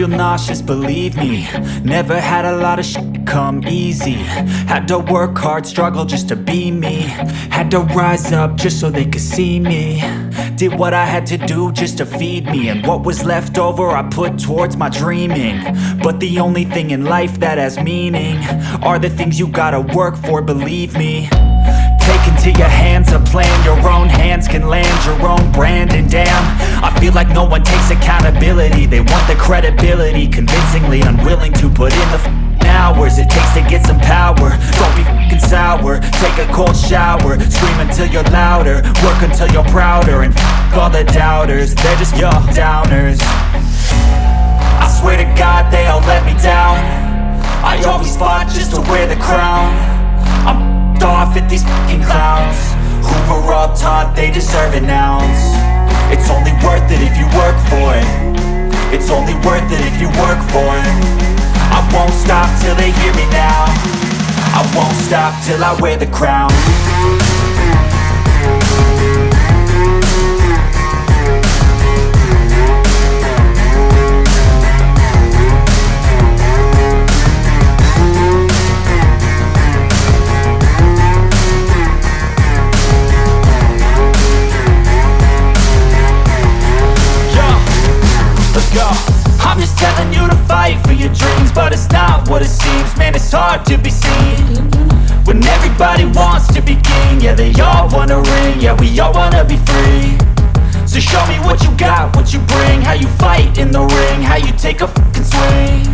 feel nauseous, believe me. Never had a lot of shit come easy. Had to work hard, struggle just to be me. Had to rise up just so they could see me. Did what I had to do just to feed me, and what was left over I put towards my dreaming. But the only thing in life that has meaning are the things you gotta work for, believe me. Take into your hands a plan, your own hands can land your own brand. And damn, I feel like no one takes accountability. They want the credibility, convincingly unwilling to put in the hours it takes to get some power. Don't be f***ing sour, take a cold shower. Scream until you're louder, work until you're prouder. And f*** all the doubters, they're just your downers. I swear to God they all let me down. I always fought just to wear the crown. I'm off at these fucking clowns who were all taught they deserve an ounce. It's only worth it if you work for it. It's only worth it if you work for it. I won't stop till they hear me now. I won't stop till I wear the crown. I'm just telling you to fight for your dreams, but it's not what it seems. Man, it's hard to be seen when everybody wants to be king. Yeah, they all wanna ring, yeah, we all wanna be free. So show me what you got, what you bring, how you fight in the ring, how you take a fucking swing.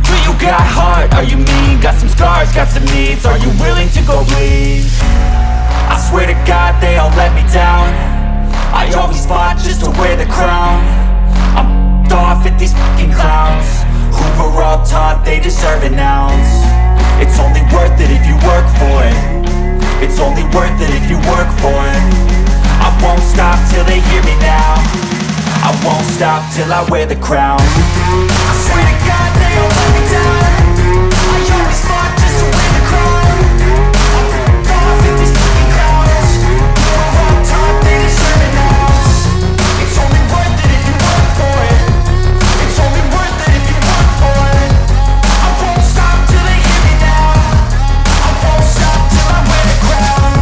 Do you got heart, are you mean? Got some scars, got some needs, are you willing to go bleed? I swear to God they all let me down. I always fought just to wear the crown. I'm off at these fucking clowns who were all taught they deserve an ounce. It's only worth it if you work for it. It's only worth it if you work for it. I won't stop till they hear me now. I won't stop till I wear the crown. I swear to God they all let me down. I always fought just to wear the crown. I'm off at these fucking clowns who were all taught they deserve an ounce. It's only worth it if you work for it. It's only worth it if you work for it. I won't stop till they hear me now. I won't stop till I wear the crown.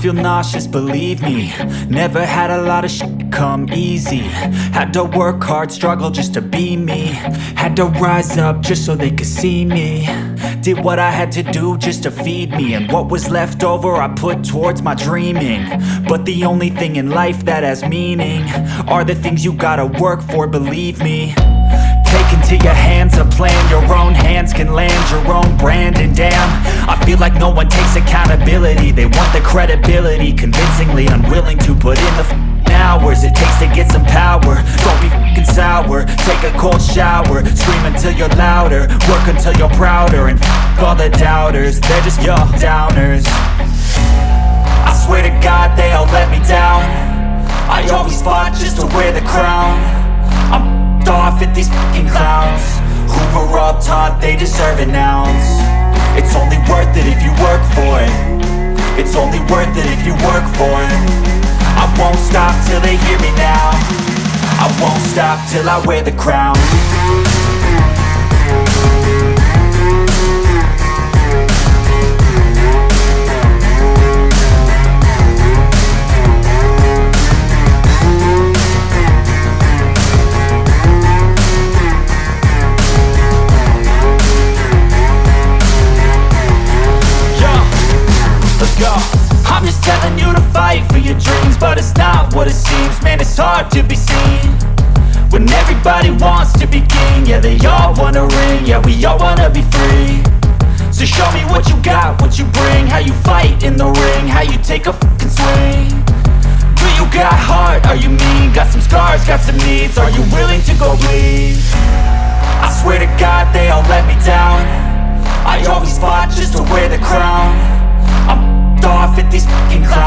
feel nauseous, believe me. Never had a lot of shit come easy. Had to work hard, struggle just to be me. Had to rise up just so they could see me. Did what I had to do just to feed me, and what was left over I put towards my dreaming. But the only thing in life that has meaning are the things you gotta work for, believe me. Take into your hands a plan, your own hands can land your own brand. And damn, I feel like no one takes accountability. They want the credibility, convincingly unwilling to put in the hours it takes to get some power. Don't be f***ing sour, take a cold shower. Scream until you're louder, work until you're prouder. And f*** all the doubters, they're just your downers. I swear to God they all let me down. I always fought just to wear the crown. I'm off at these fucking clowns who were all taught they deserve an ounce. It's only worth it if you work for it. It's only worth it if you work for it. I won't stop till they hear me now. I won't stop till I wear the crown. I'm just telling you to fight for your dreams, but it's not what it seems. Man, it's hard to be seen when everybody wants to be king. Yeah, they all wanna ring, yeah, we all wanna be free. So show me what you got, what you bring, how you fight in the ring, how you take a fucking swing. Do you got heart, are you mean? Got some scars, got some needs, are you willing to go bleed? I swear to God they all let me down. I always fought just to wear the crown. I'm off at these fucking clowns.